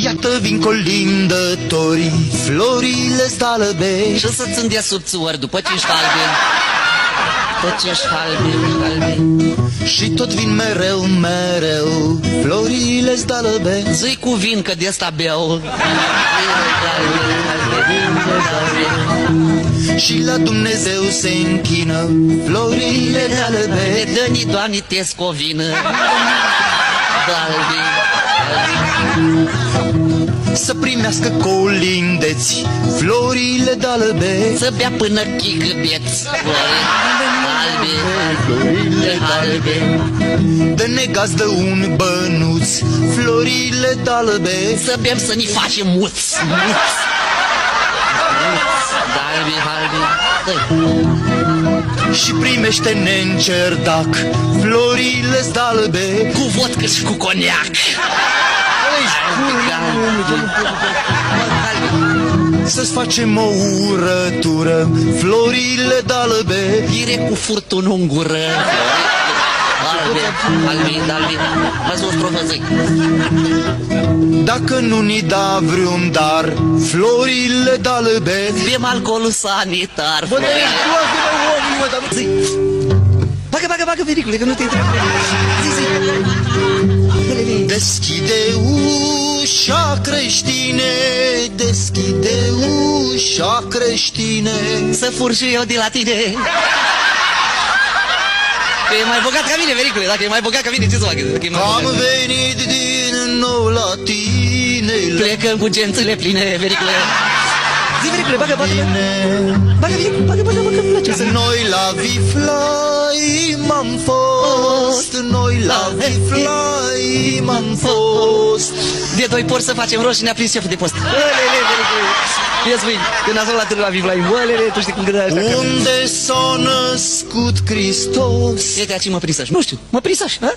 Iată vin colindătorii, florile-s albe. Și să-ți îndea subțuori după ce ești albe. Tot ce ești albe. Și tot vin mereu, mereu, florile-s albe. Zi cu vin că de asta beau. Și la Dumnezeu se închină, florile albe. Dă-ni, Doamne, te scovină. Dalbe. Să primească colindeți, florile d'albe. Să bea până chicăbeți. Albe. Dă-ne gazdă un bănuț, florile d'albe. Să bem să ni facem muți. Și primește-ne în cerdac, florile d'albe. Cu vodcă și cu coniac. Să-ți facem o urătură, florile d'albe. Ire cu furtunul în gură. Albi. Mai o strofă, zic. Dacă nu ni da vreun dar, florile d'albe. Bem alcoolul sanitar. Bă, dar ești proastă, bă, omul, mă, dar nu... Zi. Bagă, vericule, că nu te intră. Zi. Deschide ușa, creștine, deschide ușa, creștine. Să fur și eu de la tine. Că e mai bogat ca mine, vericule. Dacă e mai bogat ca mine, ce să fac? Am venit din nou la tine. Plecăm cu gențile pline, vericule. Zi, vericule, bagă. Bagă, îmi place. Noi la Vifly m-am fost. Noi la Vifly m-am fost. De 2 porți să facem roșii, ne-a prins șeful de post. Ia spui, când ați luat la Vifly, bălele, tu știi cum gândea așa. Unde s-a născut Hristos? Iată aici mă prinsăși, nu știu, mă prinsăși, ha?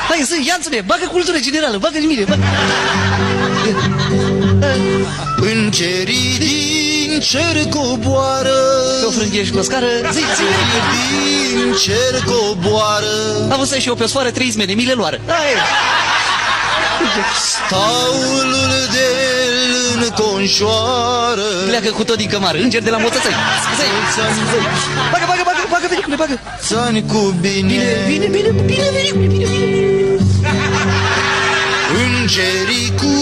Hai, zi, Ianțule, bagă cultură generală, bagă-l mine, bagă. Îngerii din cer coboară. Pe o frânghie și pe o scară, zi. Din cer coboară. Am văzut și eu pe o sfoară 3 izmene, mi le luară. Staulul de înconjoară. Pleacă cu tot din cămară, înger de la moțățăi. Bagă, vericule, bagă. Țani cu bine. Bine, vericule. Îngerii cu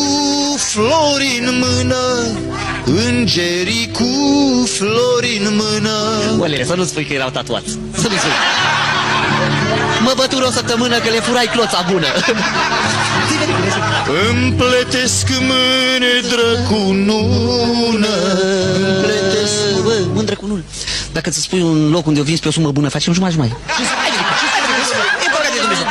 flori în mână. Îngerii cu flori în mână. Olele, să nu spui că erau tatuați. Să nu spui. Mă bătură o săptămână că le furai cloța bună. Îmi pletesc mândră cu nună. Bă, mândră cu nună. Dacă ți spui un loc unde o vinzi pe o sumă bună, facem jumătate. E păcat de Dumnezeu.